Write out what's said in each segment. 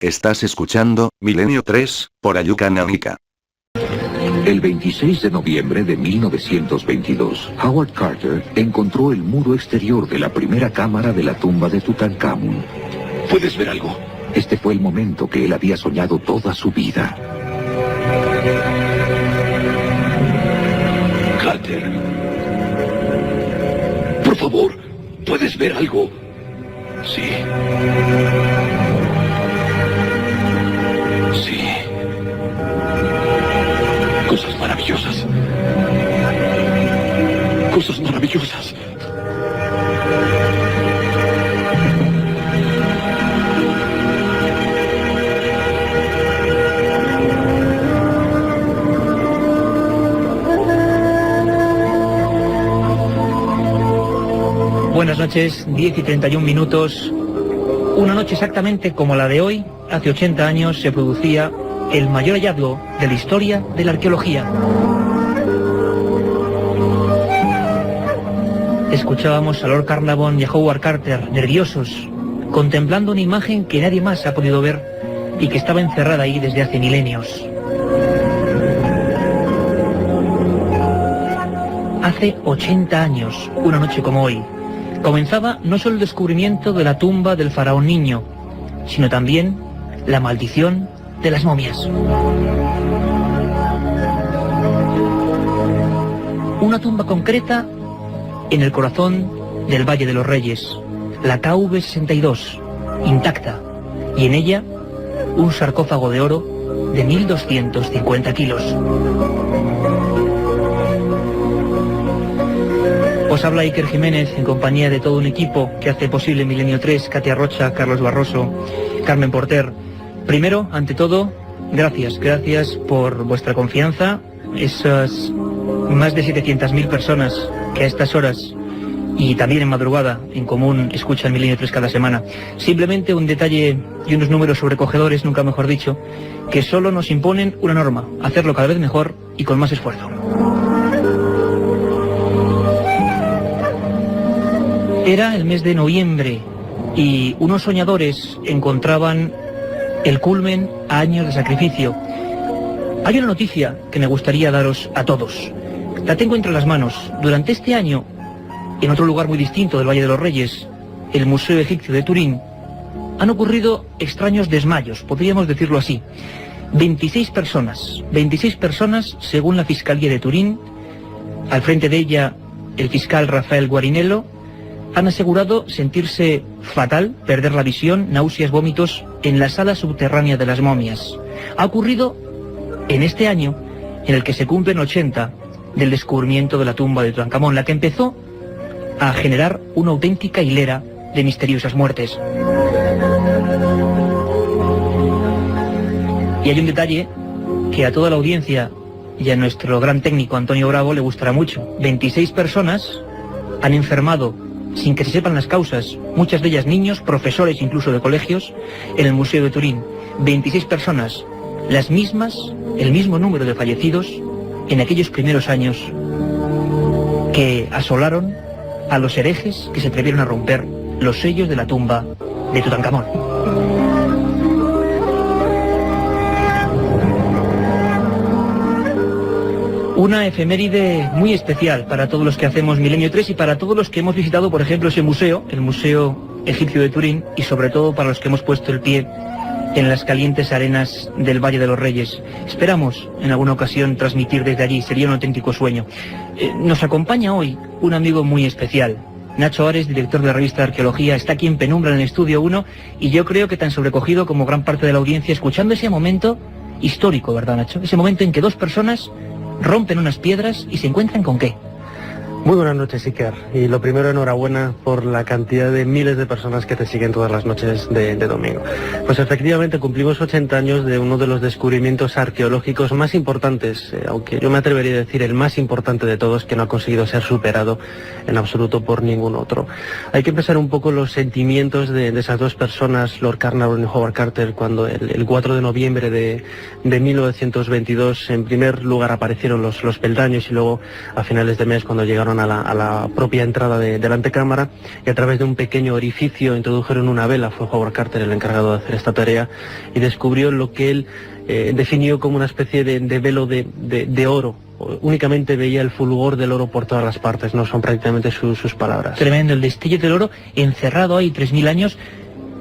Estás escuchando Milenio 3, por Ayuka Nanika. El 26 de noviembre de 1922, Howard Carter encontró el muro exterior de la primera cámara de la tumba de Tutankamón. ¿Puedes ver algo? Este fue el momento que él había soñado toda su vida. Carter. Por favor, ¿puedes ver algo? Sí. Sí. Cosas maravillosas. Cosas maravillosas. Buenas noches, 10:31. Una noche exactamente como la de hoy, hace 80 años, se producía el mayor hallazgo de la historia de la arqueología. Escuchábamos a Lord Carnarvon y a Howard Carter, nerviosos, contemplando una imagen que nadie más ha podido ver y que estaba encerrada ahí desde hace milenios. Hace 80 años, una noche como hoy, comenzaba no solo el descubrimiento de la tumba del faraón niño, sino también la maldición de las momias. Una tumba concreta en el corazón del Valle de los Reyes, la KV62, intacta, y en ella un sarcófago de oro de 1.250 kilos. Os habla Iker Jiménez en compañía de todo un equipo que hace posible Milenio 3, Katia Rocha, Carlos Barroso, Carmen Porter. Primero, ante todo, gracias por vuestra confianza, esas más de 700.000 personas que a estas horas y también en madrugada en común escuchan Milenio 3 cada semana. Simplemente un detalle y unos números sobrecogedores, nunca mejor dicho, que solo nos imponen una norma: hacerlo cada vez mejor y con más esfuerzo. Era el mes de noviembre y unos soñadores encontraban el culmen a años de sacrificio. Hay una noticia que me gustaría daros a todos. La tengo entre las manos. Durante este año, en otro lugar muy distinto del Valle de los Reyes, el Museo Egipcio de Turín, han ocurrido extraños desmayos, podríamos decirlo así. 26 personas según la Fiscalía de Turín, al frente de ella el fiscal Rafael Guarinello, han asegurado sentirse fatal, perder la visión, náuseas, vómitos en la sala subterránea de las momias. Ha ocurrido en este año en el que se cumplen 80 del descubrimiento de la tumba de Tutankamón, la que empezó a generar una auténtica hilera de misteriosas muertes. Y hay un detalle que a toda la audiencia y a nuestro gran técnico Antonio Bravo le gustará mucho. 26 personas han enfermado sin que se sepan las causas, muchas de ellas niños, profesores incluso de colegios, en el Museo de Turín. 26 personas, las mismas, el mismo número de fallecidos en aquellos primeros años que asolaron a los herejes que se atrevieron a romper los sellos de la tumba de Tutankamón. Una efeméride muy especial para todos los que hacemos Milenio 3 y para todos los que hemos visitado, por ejemplo, ese museo, el Museo Egipcio de Turín, y sobre todo para los que hemos puesto el pie en las calientes arenas del Valle de los Reyes. Esperamos en alguna ocasión transmitir desde allí, sería un auténtico sueño. Nos acompaña hoy un amigo muy especial. Nacho Ares, director de la revista de Arqueología, está aquí en penumbra en el Estudio 1 y yo creo que tan sobrecogido como gran parte de la audiencia escuchando ese momento histórico, ¿verdad, Nacho? Ese momento en que dos personas rompen unas piedras y se encuentran con ¿qué? Muy buenas noches, Iker. Y lo primero, enhorabuena por la cantidad de miles de personas que te siguen todas las noches de domingo. Pues efectivamente cumplimos 80 años de uno de los descubrimientos arqueológicos más importantes, aunque yo me atrevería a decir el más importante de todos, que no ha conseguido ser superado en absoluto por ningún otro. Hay que empezar un poco los sentimientos de esas dos personas, Lord Carnarvon y Howard Carter, cuando el 4 de noviembre de 1922 en primer lugar aparecieron los peldaños y luego a finales de mes cuando llegaron llegaron a la propia entrada de la antecámara y a través de un pequeño orificio introdujeron una vela. Fue Howard Carter el encargado de hacer esta tarea y descubrió lo que él definió como una especie de velo de oro. Únicamente veía el fulgor del oro por todas las partes, no son prácticamente sus palabras. Tremendo, el destello del oro encerrado ahí 3000 años.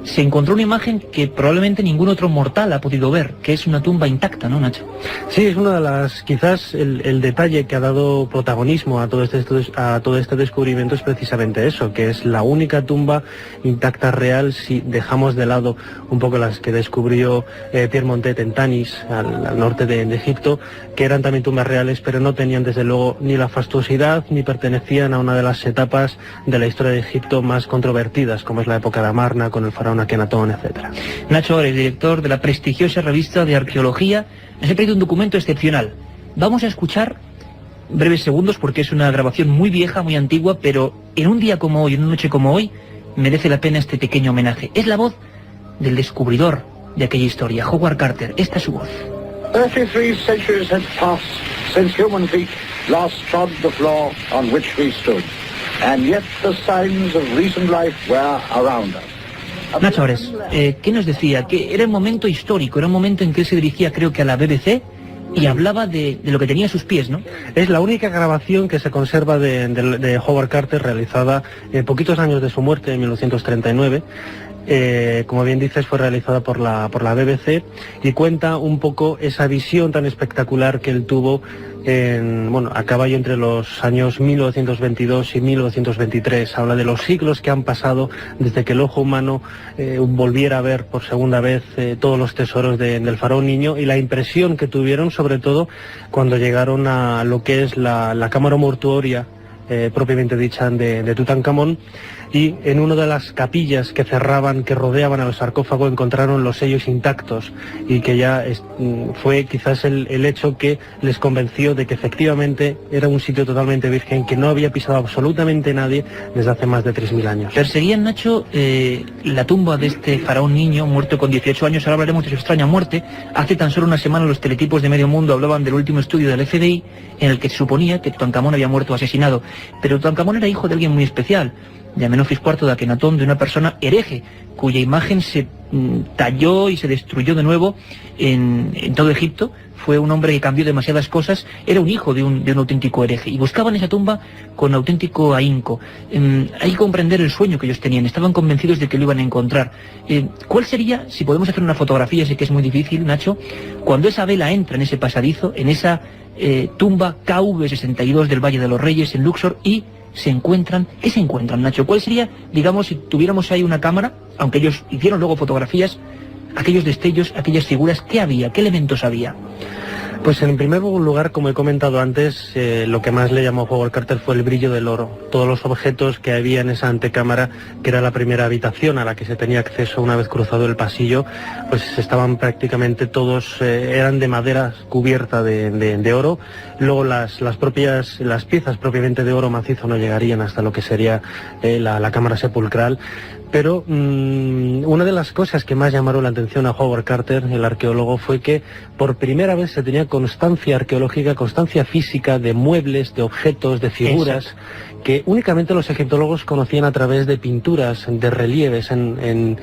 Se encontró una imagen que probablemente ningún otro mortal ha podido ver, que es una tumba intacta, ¿no, Nacho? Sí, es una de las, quizás el detalle que ha dado protagonismo a todo este descubrimiento es precisamente eso, que es la única tumba intacta real si dejamos de lado un poco las que descubrió Pierre Montet en Tanis, al norte de Egipto, que eran también tumbas reales, pero no tenían desde luego ni la fastuosidad ni pertenecían a una de las etapas de la historia de Egipto más controvertidas, como es la época de Amarna, con el faraón Akenatón, etcétera. Nacho Ores, director de la prestigiosa revista de arqueología, nos ha traído un documento excepcional. Vamos a escuchar breves segundos porque es una grabación muy vieja, muy antigua, pero en un día como hoy, en una noche como hoy, merece la pena este pequeño homenaje. Es la voz del descubridor de aquella historia, Howard Carter. Esta es su voz. 33 centuries had passed since human feet last trod the floor on which we stood, and yet the signs of recent life were around us. Nacho Ores, ¿qué nos decía? Que era un momento histórico, era un momento en que él se dirigía, creo que a la BBC, y hablaba de lo que tenía a sus pies, ¿no? Es la única grabación que se conserva de Howard Carter, realizada poquitos años de su muerte, en 1939. Como bien dices, fue realizada por la BBC y cuenta un poco esa visión tan espectacular que él tuvo a caballo entre los años 1922 y 1923. Habla de los siglos que han pasado desde que el ojo humano volviera a ver por segunda vez todos los tesoros del faraón niño y la impresión que tuvieron, sobre todo cuando llegaron a lo que es la cámara mortuoria propiamente dicha de Tutankamón, y en una de las capillas que rodeaban al sarcófago encontraron los sellos intactos y que ya fue quizás el hecho que les convenció de que efectivamente era un sitio totalmente virgen que no había pisado absolutamente nadie desde hace más de 3000 años. Perseguían, Nacho, la tumba de este faraón niño muerto con 18 años. Ahora hablaremos de su extraña muerte. Hace tan solo una semana los teletipos de medio mundo hablaban del último estudio del FBI en el que se suponía que Tutankamón había muerto asesinado, pero Tutankamón era hijo de alguien muy especial, de Amenofis IV de Akenatón, de una persona hereje, cuya imagen se talló y se destruyó de nuevo en todo Egipto. Fue un hombre que cambió demasiadas cosas, era un hijo de un auténtico hereje, y buscaban esa tumba con auténtico ahínco. Hay que comprender el sueño que ellos tenían, estaban convencidos de que lo iban a encontrar. ¿Cuál sería, si podemos hacer una fotografía, sé que es muy difícil, Nacho, cuando esa vela entra en ese pasadizo, en esa tumba KV62 del Valle de los Reyes, en Luxor, y se encuentran? ¿Qué se encuentran, Nacho? ¿Cuál sería, digamos, si tuviéramos ahí una cámara, aunque ellos hicieron luego fotografías, aquellos destellos, aquellas figuras, qué había, qué elementos había? Pues en primer lugar, como he comentado antes, lo que más le llamó a Howard Carter fue el brillo del oro. Todos los objetos que había en esa antecámara, que era la primera habitación a la que se tenía acceso una vez cruzado el pasillo, pues estaban prácticamente todos, eran de madera cubierta de oro. Luego las piezas propiamente de oro macizo no llegarían hasta lo que sería la cámara sepulcral. Pero una de las cosas que más llamaron la atención a Howard Carter, el arqueólogo, fue que por primera vez se tenía constancia arqueológica, constancia física de muebles, de objetos, de figuras. Exacto. Que únicamente los egiptólogos conocían a través de pinturas, de relieves en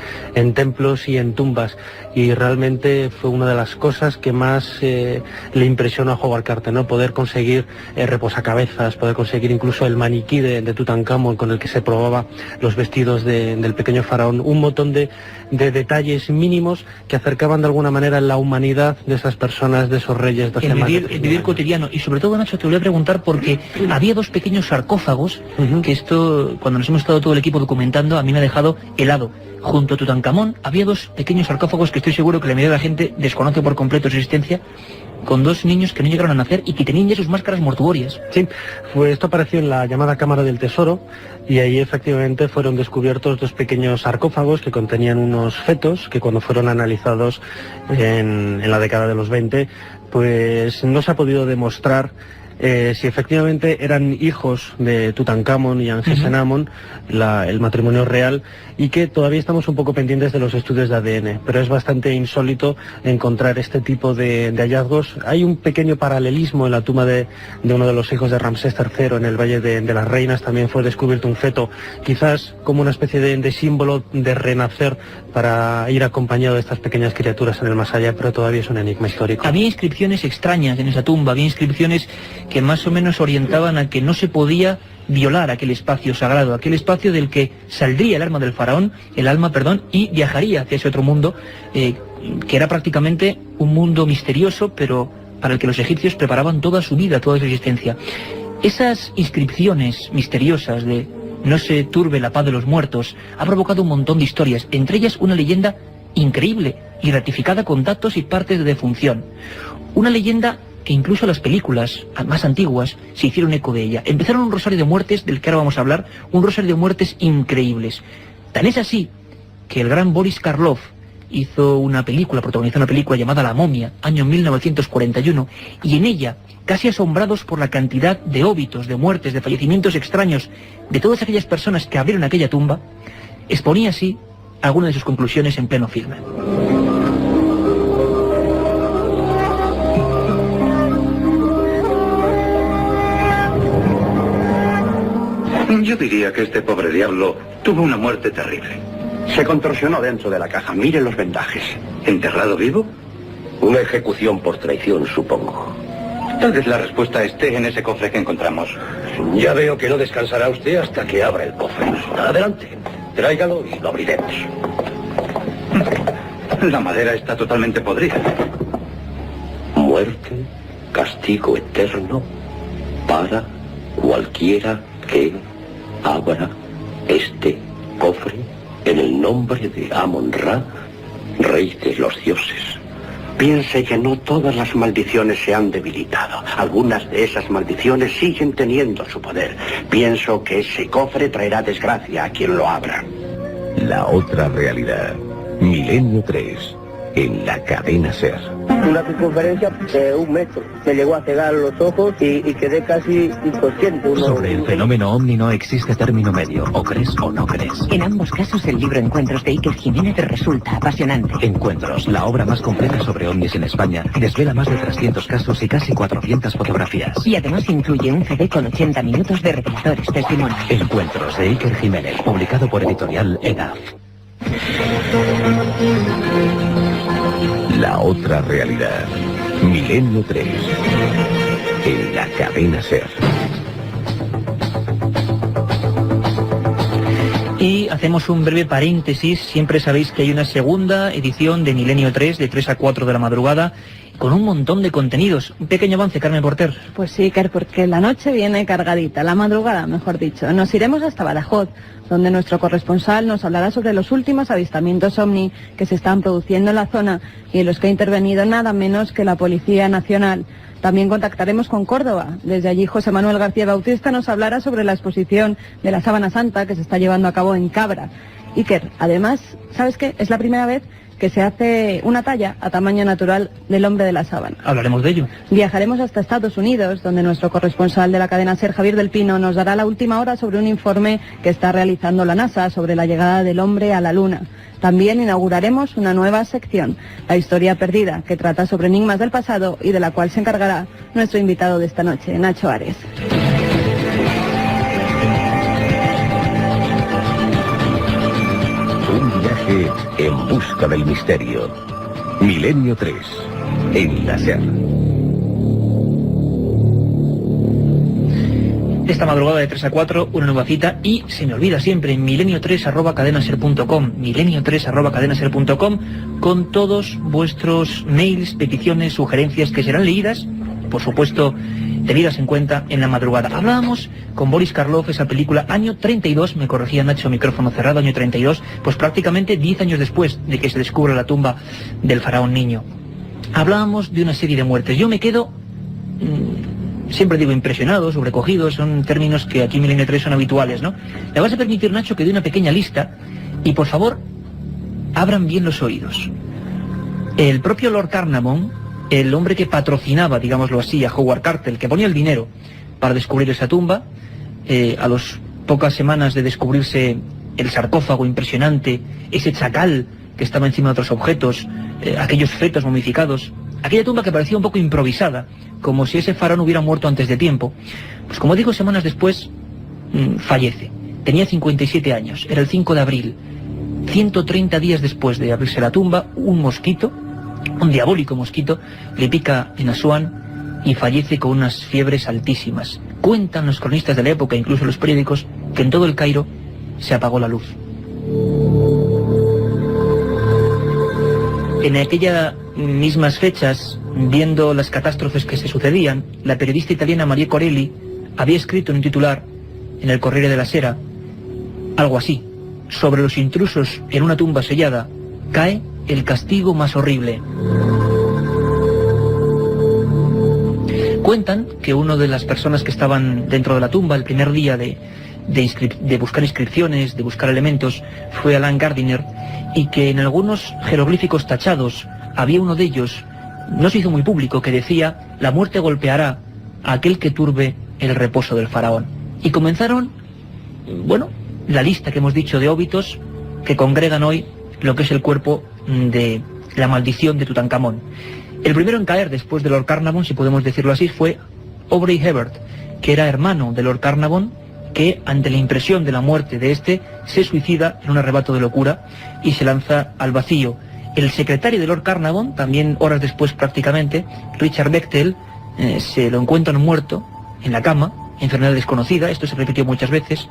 templos y en tumbas, y realmente fue una de las cosas que más le impresionó a Howard Carter, ¿no? Poder conseguir reposacabezas, poder conseguir incluso el maniquí de Tutankamón con el que se probaba los vestidos del pequeño faraón, un montón de detalles mínimos que acercaban de alguna manera la humanidad de esas personas, de esos reyes, de el vivir cotidiano. Y sobre todo, Nacho, te voy a preguntar porque había dos pequeños sarcófagos que esto, cuando nos hemos estado todo el equipo documentando, a mí me ha dejado helado. Junto a Tutankamón había dos pequeños sarcófagos que estoy seguro que la mayoría de la gente desconoce por completo su existencia, con dos niños que no llegaron a nacer y que tenían ya sus máscaras mortuorias. Sí, esto apareció en la llamada Cámara del Tesoro, y ahí efectivamente fueron descubiertos dos pequeños sarcófagos que contenían unos fetos que cuando fueron analizados en la década de los 20, pues no se ha podido demostrar si efectivamente eran hijos de Tutankamón y Angesenamón, el matrimonio real, y que todavía estamos un poco pendientes de los estudios de ADN, pero es bastante insólito encontrar este tipo de hallazgos. Hay un pequeño paralelismo en la tumba de uno de los hijos de Ramsés III en el Valle de las Reinas. También fue descubierto un feto, quizás como una especie de símbolo de renacer para ir acompañado de estas pequeñas criaturas en el más allá, pero todavía es un enigma histórico. Había inscripciones extrañas en esa tumba, había inscripciones que más o menos orientaban a que no se podía violar aquel espacio sagrado, aquel espacio del que saldría el alma, y viajaría hacia ese otro mundo, que era prácticamente un mundo misterioso, pero para el que los egipcios preparaban toda su vida, toda su existencia. Esas inscripciones misteriosas de "no se turbe la paz de los muertos" ha provocado un montón de historias, entre ellas una leyenda increíble y ratificada con datos y partes de defunción. Una leyenda que incluso las películas más antiguas se hicieron eco de ella. Empezaron un rosario de muertes, del que ahora vamos a hablar, un rosario de muertes increíbles. Tan es así que el gran Boris Karloff protagonizó una película llamada La momia, año 1941, y en ella, casi asombrados por la cantidad de óbitos, de muertes, de fallecimientos extraños de todas aquellas personas que abrieron aquella tumba, exponía así algunas de sus conclusiones en pleno filme. Yo diría que este pobre diablo tuvo una muerte terrible. Se contorsionó dentro de la caja. Mire los vendajes. ¿Enterrado vivo? Una ejecución por traición, supongo. Tal vez la respuesta esté en ese cofre que encontramos. Ya veo que no descansará usted hasta que abra el cofre. Adelante, tráigalo y lo abriremos. La madera está totalmente podrida. Muerte, castigo eterno para cualquiera que abra este cofre en el nombre de Amon-Ra, rey de los dioses. Piense que no todas las maldiciones se han debilitado. Algunas de esas maldiciones siguen teniendo su poder. Pienso que ese cofre traerá desgracia a quien lo abra. La otra realidad. Milenio 3. En la cadena SER. Una circunferencia de 1 metro. Me llegó a cegar los ojos y quedé casi inconsciente. Sobre el fenómeno ovni no existe término medio, o crees o no crees. En ambos casos el libro Encuentros de Iker Jiménez resulta apasionante. Encuentros, la obra más completa sobre ovnis en España, desvela más de 300 casos y casi 400 fotografías. Y además incluye un CD con 80 minutos de reveladores testimonios. Encuentros de Iker Jiménez, publicado por editorial EDAF. La otra realidad. Milenio 3. En la cadena SER. Y hacemos un breve paréntesis. Siempre sabéis que hay una segunda edición de Milenio 3 de 3 a 4 de la madrugada con un montón de contenidos. Un pequeño avance, Carmen Porter. Pues sí, Iker, porque la noche viene cargadita, la madrugada, mejor dicho. Nos iremos hasta Badajoz, donde nuestro corresponsal nos hablará sobre los últimos avistamientos ovni que se están produciendo en la zona y en los que ha intervenido nada menos que la Policía Nacional. También contactaremos con Córdoba. Desde allí José Manuel García Bautista nos hablará sobre la exposición de la Sábana Santa que se está llevando a cabo en Cabra. Iker, además, ¿sabes qué? Es la primera vez que se hace una talla a tamaño natural del hombre de la sábana. Hablaremos de ello. Viajaremos hasta Estados Unidos, donde nuestro corresponsal de la cadena SER, Javier del Pino, nos dará la última hora sobre un informe que está realizando la NASA sobre la llegada del hombre a la Luna. También inauguraremos una nueva sección, La Historia Perdida, que trata sobre enigmas del pasado y de la cual se encargará nuestro invitado de esta noche, Nacho Ares. Un viaje en busca del misterio. Milenio 3. En la SER. Esta madrugada de 3 a 4, una nueva cita y se me olvida siempre, milenio3@cadenaser.com, milenio3@cadenaser.com, con todos vuestros mails, peticiones, sugerencias que serán leídas, por supuesto, tenidas en cuenta en la madrugada. Hablábamos con Boris Karloff, esa película, año 32, me corregía Nacho, micrófono cerrado, año 32, pues prácticamente 10 años después de que se descubra la tumba del faraón niño. Hablábamos de una serie de muertes. Yo me quedo... siempre digo impresionado, sobrecogido, son términos que aquí en Milenio 3 son habituales, ¿no? Me vas a permitir, Nacho, que dé una pequeña lista y, por favor, abran bien los oídos. El propio Lord Carnarvon el hombre que patrocinaba, digámoslo así, a Howard Carter, el que ponía el dinero para descubrir esa tumba. A las pocas semanas de descubrirse el sarcófago impresionante, ese chacal que estaba encima de otros objetos, aquellos fetos momificados, aquella tumba que parecía un poco improvisada, como si ese faraón hubiera muerto antes de tiempo, pues como digo, semanas después fallece. Tenía 57 años, era el 5 de abril. 130 días después de abrirse la tumba, un mosquito, un diabólico mosquito, le pica en Asuán y fallece con unas fiebres altísimas. Cuentan los cronistas de la época, incluso los periódicos, que en todo el Cairo se apagó la luz. En aquellas mismas fechas, viendo las catástrofes que se sucedían, la periodista italiana Maria Corelli había escrito en un titular en el Corriere della Sera algo así: sobre los intrusos en una tumba sellada cae el castigo más horrible. Cuentan que una de las personas que estaban dentro de la tumba el primer día de buscar inscripciones, de buscar elementos, fue Alan Gardiner, y que en algunos jeroglíficos tachados había uno de ellos, no se hizo muy público, que decía: la muerte golpeará a aquel que turbe el reposo del faraón. Y comenzaron, bueno, la lista que hemos dicho de óbitos que congregan hoy lo que es el cuerpo de la maldición de Tutankamón. El primero en caer después de Lord Carnarvon, si podemos decirlo así, fue Aubrey Hebert, que era hermano de Lord Carnarvon, que ante la impresión de la muerte de este se suicida en un arrebato de locura y se lanza al vacío. El secretario de Lord Carnarvon, también horas después prácticamente, Richard Bechtel, se lo encuentran muerto en la cama, enfermedad desconocida, esto se repitió muchas veces,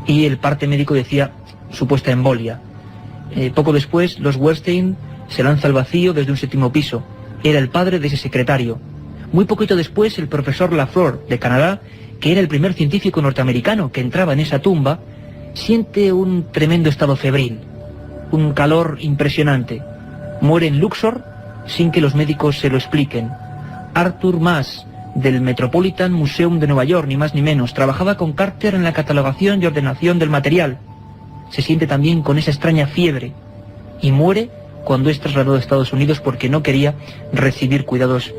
y el parte médico decía supuesta embolia. Poco después, los Wehrstein se lanza al vacío desde un 7º piso. Era el padre de ese secretario. Muy poquito después, el profesor Lafleur, de Canadá, que era el primer científico norteamericano que entraba en esa tumba, siente un tremendo estado febril, un calor impresionante. Muere en Luxor sin que los médicos se lo expliquen. Arthur Maas, del Metropolitan Museum de Nueva York, ni más ni menos, trabajaba con Carter en la catalogación y ordenación del material. Se siente también con esa extraña fiebre y muere cuando es trasladado a Estados Unidos porque no quería recibir cuidados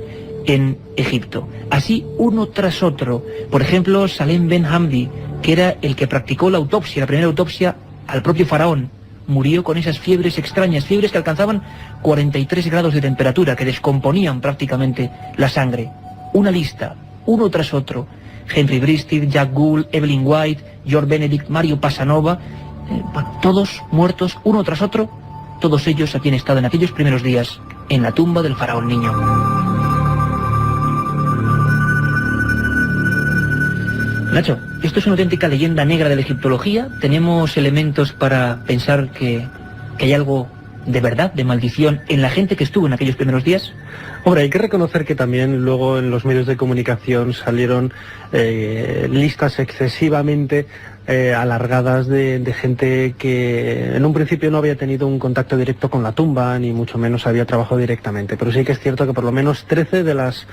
en Egipto. Así, uno tras otro. Por ejemplo, Salem Ben Hamdi, que era el que practicó la autopsia, la primera autopsia al propio faraón, murió con esas fiebres extrañas, fiebres que alcanzaban 43 grados de temperatura, que descomponían prácticamente la sangre. Una lista, uno tras otro. Henry Bristol, Jack Gould, Evelyn White, George Benedict, Mario Pasanova, todos muertos uno tras otro. Todos ellos habían estado en aquellos primeros días en la tumba del faraón niño. Nacho, esto es una auténtica leyenda negra de la egiptología. ¿Tenemos elementos para pensar que hay algo de verdad, de maldición, en la gente que estuvo en aquellos primeros días? Hombre, hay que reconocer que también luego en los medios de comunicación salieron listas excesivamente alargadas de gente que en un principio no había tenido un contacto directo con la tumba, ni mucho menos había trabajado directamente. Pero sí que es cierto que por lo menos 13 de las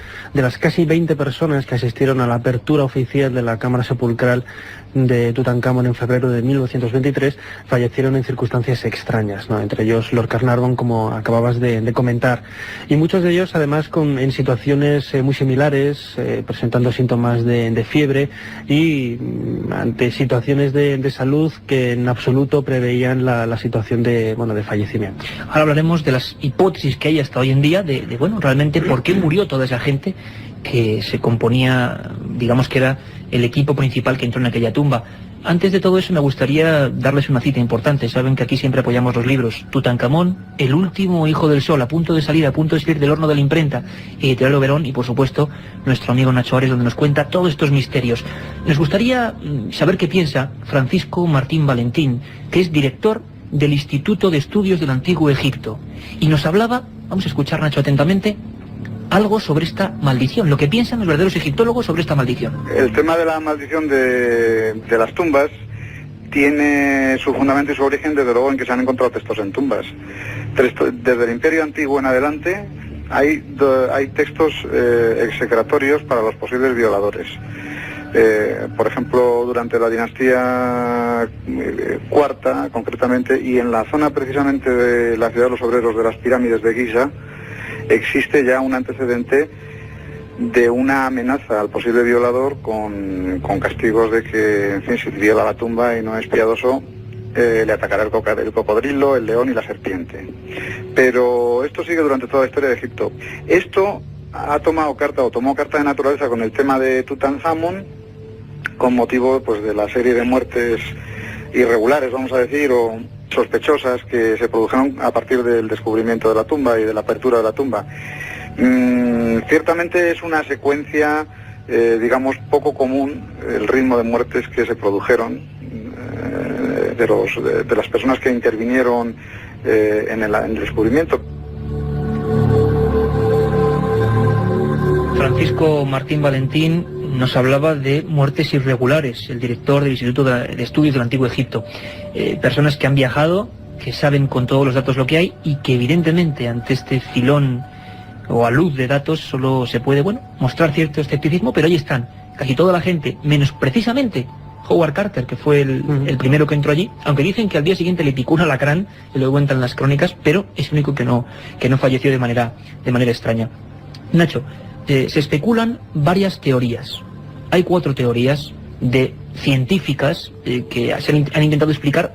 casi 20 personas que asistieron a la apertura oficial de la cámara sepulcral de Tutankamón en febrero de 1923 fallecieron en circunstancias extrañas, ¿no? Entre ellos Lord Carnarvon, como acababas de comentar. Y muchos de ellos además en situaciones muy similares, presentando síntomas de fiebre y ante situaciones de salud que en absoluto preveían la situación de fallecimiento. Ahora hablaremos de las hipótesis que hay hasta hoy en día de realmente por qué murió toda esa gente que se componía, digamos que era el equipo principal que entró en aquella tumba. Antes de todo eso me gustaría darles una cita importante. Saben que aquí siempre apoyamos los libros. Tutankamón, el último hijo del sol, a punto de salir del horno de la imprenta, Editorial Oberón, y por supuesto nuestro amigo Nacho Ares, donde nos cuenta todos estos misterios. Nos gustaría saber qué piensa Francisco Martín Valentín, que es director del Instituto de Estudios del Antiguo Egipto, y nos hablaba, vamos a escuchar, Nacho, atentamente, algo sobre esta maldición, lo que piensan los verdaderos egiptólogos sobre esta maldición. El tema de la maldición de las tumbas tiene su fundamento y su origen desde luego en que se han encontrado textos en tumbas. Desde el Imperio Antiguo en adelante hay textos execratorios para los posibles violadores. Por ejemplo, durante la dinastía IV concretamente, y en la zona precisamente de la ciudad de los obreros de las pirámides de Giza, existe ya un antecedente de una amenaza al posible violador con castigos de que, en fin, si viola la tumba y no es piadoso, le atacará el cocodrilo, el león y la serpiente. Pero esto sigue durante toda la historia de Egipto. Esto tomó carta de naturaleza con el tema de Tutankamón, con motivo pues de la serie de muertes irregulares, vamos a decir, o sospechosas que se produjeron a partir del descubrimiento de la tumba y de la apertura de la tumba. Ciertamente es una secuencia, digamos, poco común el ritmo de muertes que se produjeron de las personas que intervinieron en el descubrimiento. Francisco Martín Valentín nos hablaba de muertes irregulares, el director del Instituto de Estudios del Antiguo Egipto. Personas que han viajado, que saben con todos los datos lo que hay y que evidentemente ante este filón o a luz de datos solo se puede, mostrar cierto escepticismo, pero ahí están, casi toda la gente, menos precisamente Howard Carter, que fue el primero que entró allí, aunque dicen que al día siguiente le picó un alacrán, y lo cuentan las crónicas, pero es el único que no falleció de manera extraña. Nacho, se especulan varias teorías. Hay 4 teorías de científicas que han intentado explicar,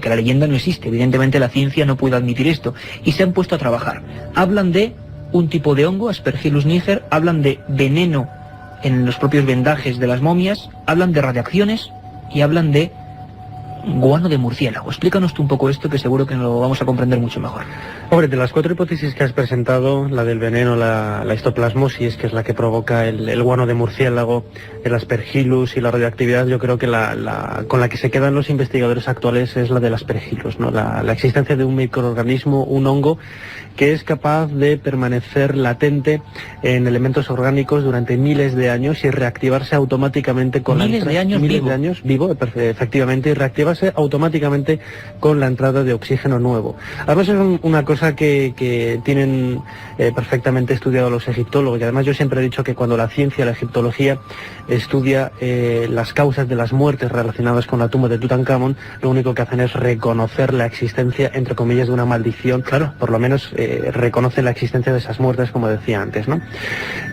que la leyenda no existe. Evidentemente la ciencia no puede admitir esto. Y se han puesto a trabajar. Hablan de un tipo de hongo, Aspergillus niger, hablan de veneno en los propios vendajes de las momias, hablan de radiaciones y hablan de guano de murciélago. Explícanos tú un poco esto, que seguro que lo vamos a comprender mucho mejor. Hombre, de las 4 hipótesis que has presentado, la del veneno, la histoplasmosis, que es la que provoca el guano de murciélago, el Aspergillus y la radioactividad, yo creo que con la que se quedan los investigadores actuales es la del Aspergillus, ¿no? La existencia de un microorganismo, un hongo, que es capaz de permanecer latente en elementos orgánicos durante miles de años y reactivarse automáticamente con miles de años vivo, efectivamente, y reactivarse automáticamente con la entrada de oxígeno nuevo. Además es una cosa que tienen perfectamente estudiado los egiptólogos, y además yo siempre he dicho que cuando la ciencia, la egiptología, estudia las causas de las muertes relacionadas con la tumba de Tutankamón, lo único que hacen es reconocer la existencia, entre comillas, de una maldición. Claro. Por lo menos reconoce la existencia de esas muertes, como decía antes, ¿no?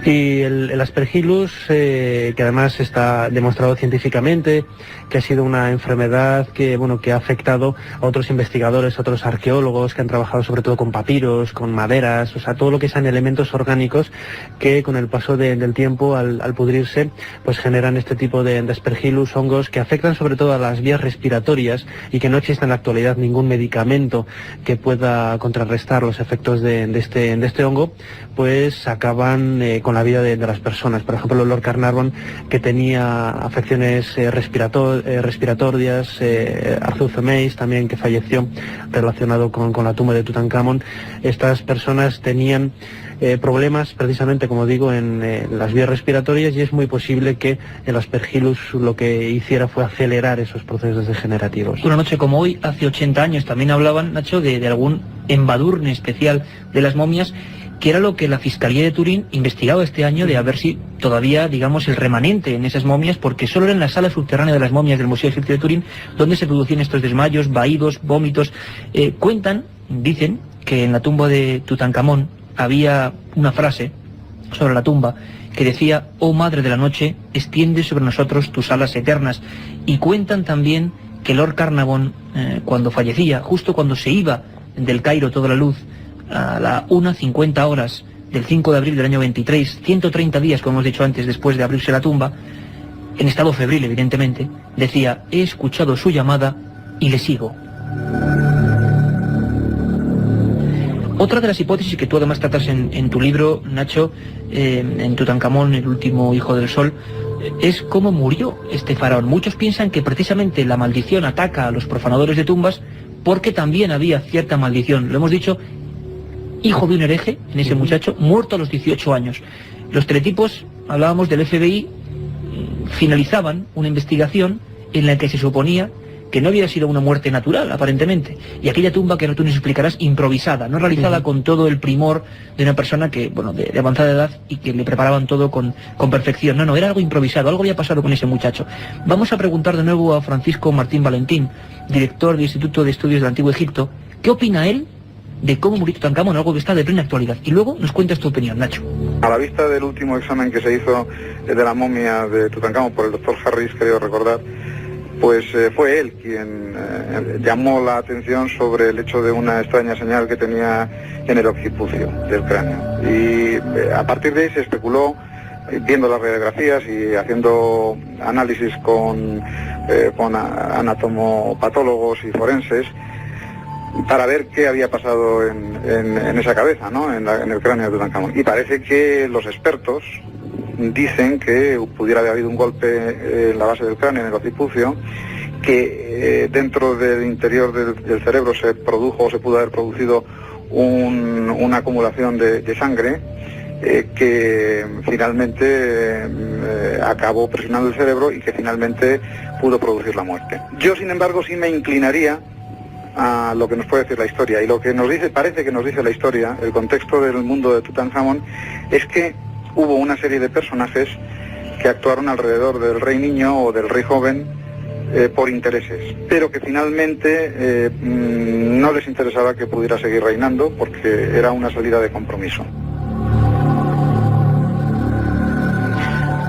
Y el Aspergillus, que además está demostrado científicamente que ha sido una enfermedad que ha afectado a otros investigadores, a otros arqueólogos que han trabajado sobre todo con papiros, con maderas, o sea, todo lo que sean elementos orgánicos que con el paso del tiempo, al pudrirse, pues generan este tipo de Aspergillus, hongos que afectan sobre todo a las vías respiratorias y que no existe en la actualidad ningún medicamento que pueda contrarrestar los efectos de este hongo, pues acaban con la vida de las personas. Por ejemplo, Lord Carnarvon, que tenía afecciones respiratorias, Arthur Femeis también, que falleció relacionado con la tumba de Tutankamón. Estas personas tenían problemas precisamente, como digo, en las vías respiratorias, y es muy posible que el Aspergillus lo que hiciera fue acelerar esos procesos degenerativos. Una noche como hoy, hace 80 años, también hablaban, Nacho, de algún embadurne especial de las momias, que era lo que la Fiscalía de Turín investigaba este año, de a ver si todavía, digamos, el remanente en esas momias, porque solo era en la sala subterránea de las momias del Museo Egipcio de Turín donde se producían estos desmayos, vaídos, vómitos. Dicen que en la tumba de Tutankamón había una frase sobre la tumba que decía: «Oh Madre de la Noche, extiende sobre nosotros tus alas eternas». Y cuentan también que Lord Carnarvon, cuando fallecía, justo cuando se iba del Cairo toda la luz, a las 1:50 horas del 5 de abril del año 23, 130 días, como hemos dicho antes, después de abrirse la tumba, en estado febril evidentemente, decía: «He escuchado su llamada y le sigo». Otra de las hipótesis que tú además tratas en tu libro, Nacho, en Tutankamón, el último hijo del sol, es cómo murió este faraón. Muchos piensan que precisamente la maldición ataca a los profanadores de tumbas porque también había cierta maldición. Lo hemos dicho, hijo de un hereje, en ese muchacho, muerto a los 18 años. Los teletipos, hablábamos del FBI, finalizaban una investigación en la que se suponía que no había sido una muerte natural, aparentemente. Y aquella tumba, que ahora tú nos explicarás, improvisada, no realizada con todo el primor de una persona que, de avanzada edad, y que le preparaban todo con perfección. No, era algo improvisado, algo había pasado con ese muchacho. Vamos a preguntar de nuevo a Francisco Martín Valentín, director del Instituto de Estudios del Antiguo Egipto, ¿qué opina él de cómo murió Tutankamón, algo que está de plena actualidad. Y luego nos cuentas tu opinión, Nacho. A la vista del último examen que se hizo de la momia de Tutankamón por el doctor Harris, creo recordar, pues fue él quien llamó la atención sobre el hecho de una extraña señal que tenía en el occipucio del cráneo. Y a partir de ahí se especuló, viendo las radiografías y haciendo análisis con anatomopatólogos y forenses, para ver qué había pasado en esa cabeza, ¿no? En el cráneo de Tutankamón. Y parece que los expertos dicen que pudiera haber habido un golpe en la base del cráneo, en el occipucio, que dentro del interior del cerebro se produjo o se pudo haber producido una acumulación de sangre que finalmente acabó presionando el cerebro y que finalmente pudo producir la muerte. Yo, sin embargo, sí me inclinaría a lo que nos puede decir la historia, y lo que nos dice, parece que nos dice la historia, el contexto del mundo de Tutankamón, es que hubo una serie de personajes que actuaron alrededor del rey niño o del rey joven por intereses, pero que finalmente no les interesaba que pudiera seguir reinando porque era una salida de compromiso.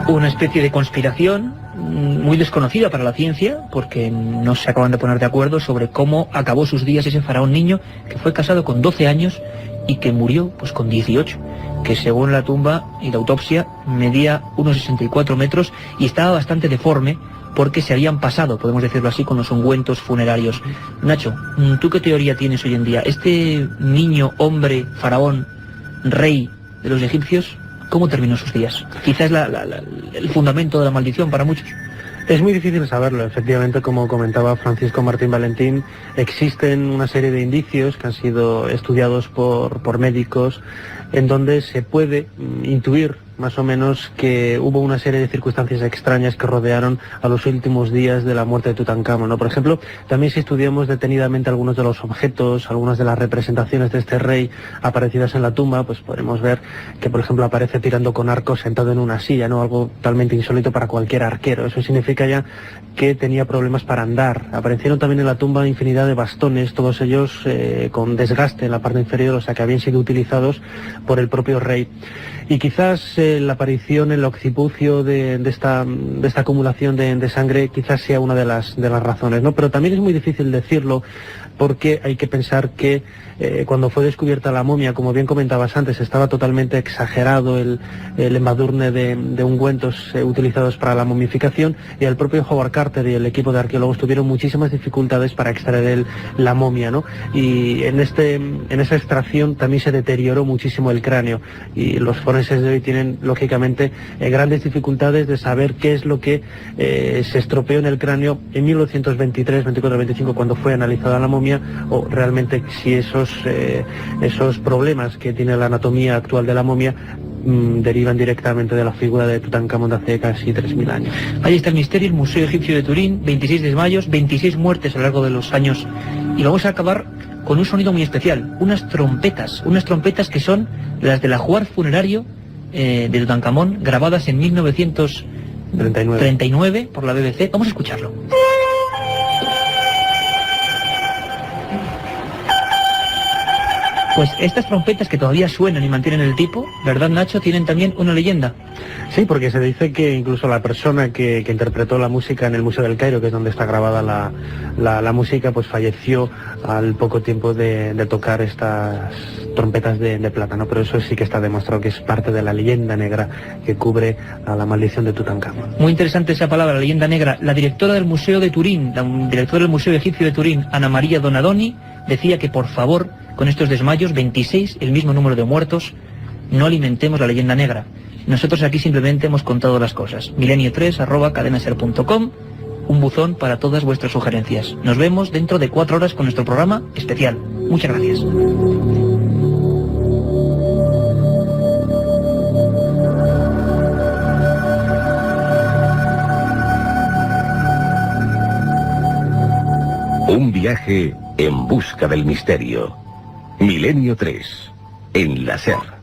Una especie de conspiración muy desconocida para la ciencia, porque no se acaban de poner de acuerdo sobre cómo acabó sus días ese faraón niño que fue casado con 12 años y que murió pues con 18, que según la tumba y la autopsia medía unos 64 metros y estaba bastante deforme porque se habían pasado, podemos decirlo así, con los ungüentos funerarios. Nacho, ¿tú qué teoría tienes hoy en día? ¿Este niño, hombre, faraón, rey de los egipcios, cómo terminó sus días? Quizás el fundamento de la maldición para muchos. Es muy difícil saberlo. Efectivamente, como comentaba Francisco Martín Valentín, existen una serie de indicios que han sido estudiados por médicos en donde se puede intuir más o menos que hubo una serie de circunstancias extrañas que rodearon a los últimos días de la muerte de Tutankamón, ¿no? Por ejemplo, también si estudiamos detenidamente algunos de los objetos, algunas de las representaciones de este rey aparecidas en la tumba, pues podemos ver que, por ejemplo, aparece tirando con arco sentado en una silla, ¿no? Algo totalmente insólito para cualquier arquero. Eso significa ya que tenía problemas para andar. Aparecieron también en la tumba infinidad de bastones, todos ellos con desgaste en la parte inferior, o sea que habían sido utilizados por el propio rey. Y quizás la aparición en el occipucio de esta acumulación de sangre quizás sea una de las razones, ¿no? Pero también es muy difícil decirlo porque hay que pensar que cuando fue descubierta la momia, como bien comentabas antes, estaba totalmente exagerado el embadurne de ungüentos utilizados para la momificación, y el propio Howard Carter y el equipo de arqueólogos tuvieron muchísimas dificultades para extraer la momia, ¿no? Y en esa extracción también se deterioró muchísimo el cráneo, y los forenses de hoy tienen lógicamente grandes dificultades de saber qué es lo que se estropeó en el cráneo en 1923, 24, 25, cuando fue analizada la momia, o realmente si esos problemas que tiene la anatomía actual de la momia derivan directamente de la figura de Tutankamón de hace casi 3.000 años. Ahí está el misterio, el Museo Egipcio de Turín, 26 desmayos, 26 muertes a lo largo de los años, y vamos a acabar con un sonido muy especial, unas trompetas que son las del ajuar funerario de Tutankamón, grabadas en 1939 por la BBC. Vamos a escucharlo. Pues estas trompetas que todavía suenan y mantienen el tipo, ¿verdad, Nacho?, tienen también una leyenda. Sí, porque se dice que incluso la persona que interpretó la música en el Museo del Cairo, que es donde está grabada la música, pues falleció al poco tiempo de tocar estas trompetas de plata, ¿no? Pero eso sí que está demostrado que es parte de la leyenda negra que cubre a la maldición de Tutankamón. Muy interesante esa palabra, la leyenda negra. La directora del Museo de Turín, la directora del Museo Egipcio de Turín, Ana María Donadoni, decía que por favor, con estos desmayos, 26, el mismo número de muertos, no alimentemos la leyenda negra. Nosotros aquí simplemente hemos contado las cosas. milenio3@cadenaser.com, un buzón para todas vuestras sugerencias. Nos vemos dentro de 4 horas con nuestro programa especial. Muchas gracias. Un viaje en busca del misterio. Milenio 3, en la SER.